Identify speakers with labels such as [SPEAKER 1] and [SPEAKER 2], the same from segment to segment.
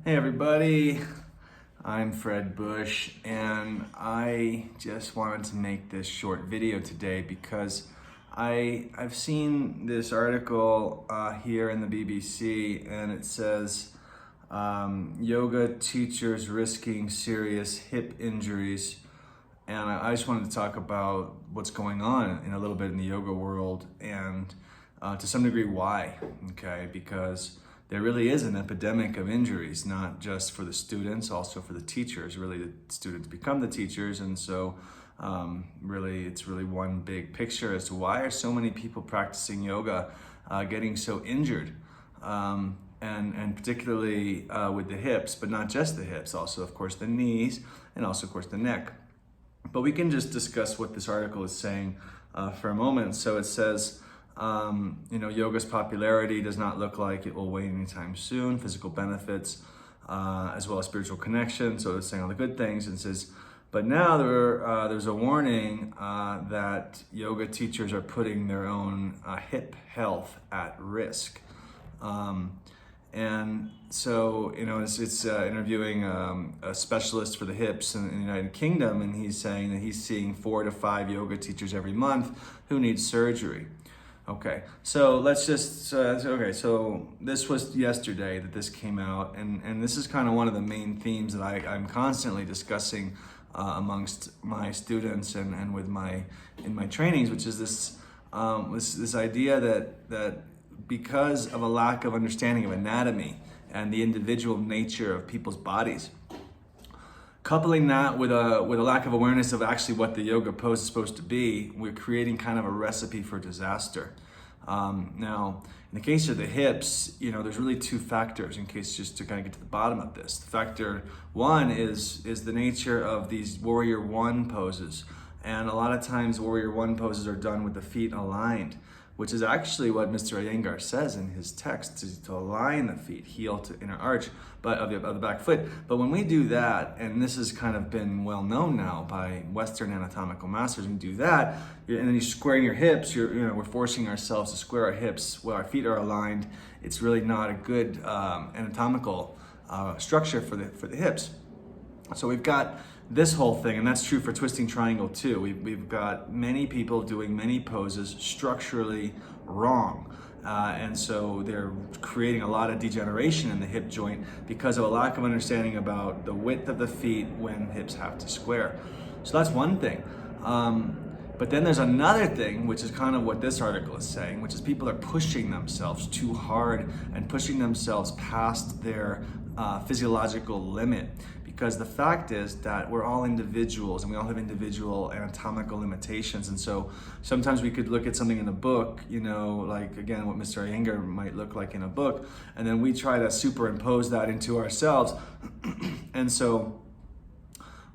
[SPEAKER 1] Hey everybody, I'm Fred Busch, and I just wanted to make this short video today because I've seen this article here in the BBC, and it says yoga teachers risking serious hip injuries. And I just wanted to talk about what's going on in a little bit in the yoga world, and to some degree why, okay? Because there really is an epidemic of injuries, not just for the students, also for the teachers. Really, the students become the teachers, and so it's really one big picture as to why are so many people practicing yoga getting so injured, and particularly with the hips, but not just the hips, also of course the knees, and also of course the neck. But we can just discuss what this article is saying for a moment. So it says, yoga's popularity does not look like it will wane anytime soon. Physical benefits, as well as spiritual connection. So it's saying all the good things, and says, but now there's a warning that yoga teachers are putting their own hip health at risk. And so, it's interviewing a specialist for the hips in the United Kingdom, and he's saying that he's seeing 4 to 5 yoga teachers every month who need surgery. Okay, so let's just, so this was yesterday that this came out, and this is kind of one of the main themes that I'm constantly discussing amongst my students and in my trainings, which is this idea that because of a lack of understanding of anatomy and the individual nature of people's bodies, coupling that with a lack of awareness of actually what the yoga pose is supposed to be, we're creating kind of a recipe for disaster. Now, in the case of the hips, there's really 2 factors, in case just to kind of get to the bottom of this. Factor 1 is the nature of these Warrior 1 poses. And a lot of times Warrior 1 poses are done with the feet aligned, which is actually what Mr. Iyengar says in his text, to align the feet, heel to inner arch, but of the back foot. But when we do that, and this has kind of been well known now by Western anatomical masters, when you do that, and then you're squaring your hips, we're forcing ourselves to square our hips while our feet are aligned. It's really not a good anatomical structure for the hips. So we've got this whole thing, and that's true for twisting triangle too. We've got many people doing many poses structurally wrong. And so they're creating a lot of degeneration in the hip joint because of a lack of understanding about the width of the feet when hips have to square. So that's one thing. But then there's another thing, which is kind of what this article is saying, which is people are pushing themselves too hard and pushing themselves past their physiological limit. Because the fact is that we're all individuals and we all have individual anatomical limitations. And so sometimes we could look at something in a book, like again, what Mr. Iyengar might look like in a book, and then we try to superimpose that into ourselves. And so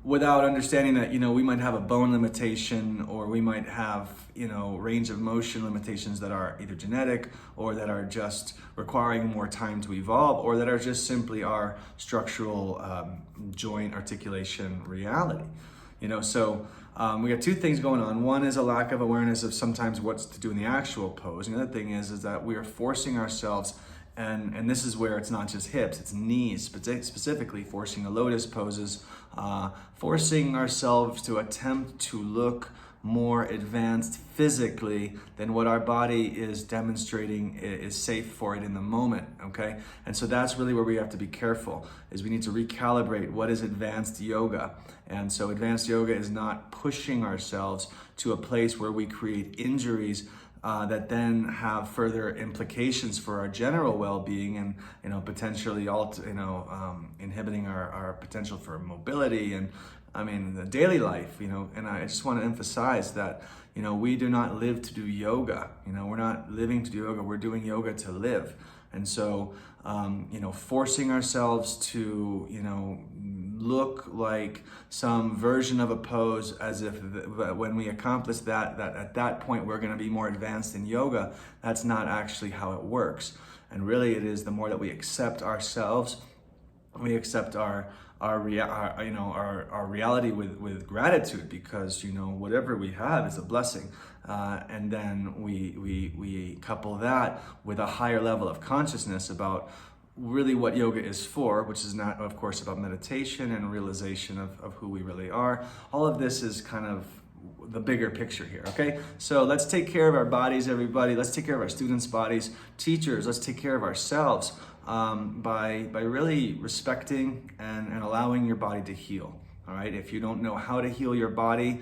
[SPEAKER 1] without understanding that, we might have a bone limitation, or we might have, range of motion limitations that are either genetic or that are just requiring more time to evolve, or that are just simply our structural joint articulation reality. So we got 2 things going on. One is a lack of awareness of sometimes what's to do in the actual pose. And the other thing is that we are forcing ourselves, and this is where it's not just hips, it's knees, specifically forcing the lotus poses, forcing ourselves to attempt to look more advanced physically than what our body is demonstrating is safe for it in the moment, okay? And so that's really where we have to be careful, is we need to recalibrate what is advanced yoga. And so advanced yoga is not pushing ourselves to a place where we create injuries that then have further implications for our general well-being, and potentially inhibiting our potential for mobility and the daily life. And I just want to emphasize that we do not live to do yoga. We're not living to do yoga. We're doing yoga to live. And so forcing ourselves to look like some version of a pose, as if when we accomplish that at that point we're going to be more advanced in yoga. That's not actually how it works. And really, it is the more that we accept ourselves, we accept our reality with gratitude, because whatever we have is a blessing, and then we couple that with a higher level of consciousness about really what yoga is for, which is not, of course, about meditation and realization of who we really are. All of this is kind of the bigger picture here, okay? So let's take care of our bodies, everybody. Let's take care of our students' bodies. Teachers, let's take care of ourselves by really respecting and allowing your body to heal. All right, if you don't know how to heal your body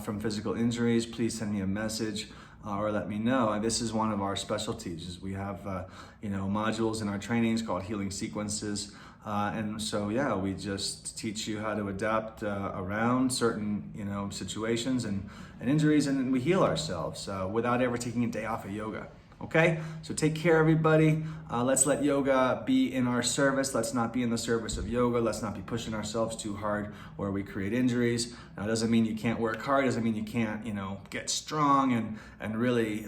[SPEAKER 1] from physical injuries, please send me a message or let me know. And this is one of our specialties. We have modules in our trainings called healing sequences. And so, yeah, we just teach you how to adapt around certain, situations and injuries, and we heal ourselves without ever taking a day off of yoga. Okay, so take care, everybody. Let's let yoga be in our service. Let's not be in the service of yoga. Let's not be pushing ourselves too hard where we create injuries. Now, it doesn't mean you can't work hard. It doesn't mean you can't, get strong and really,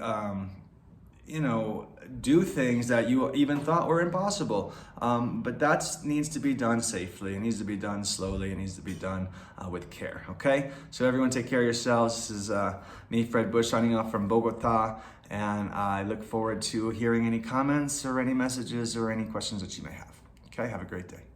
[SPEAKER 1] do things that you even thought were impossible. But that needs to be done safely. It needs to be done slowly. It needs to be done with care, okay? So everyone take care of yourselves. This is me, Fred Busch, signing off from Bogota. And I look forward to hearing any comments or any messages or any questions that you may have. Okay, have a great day.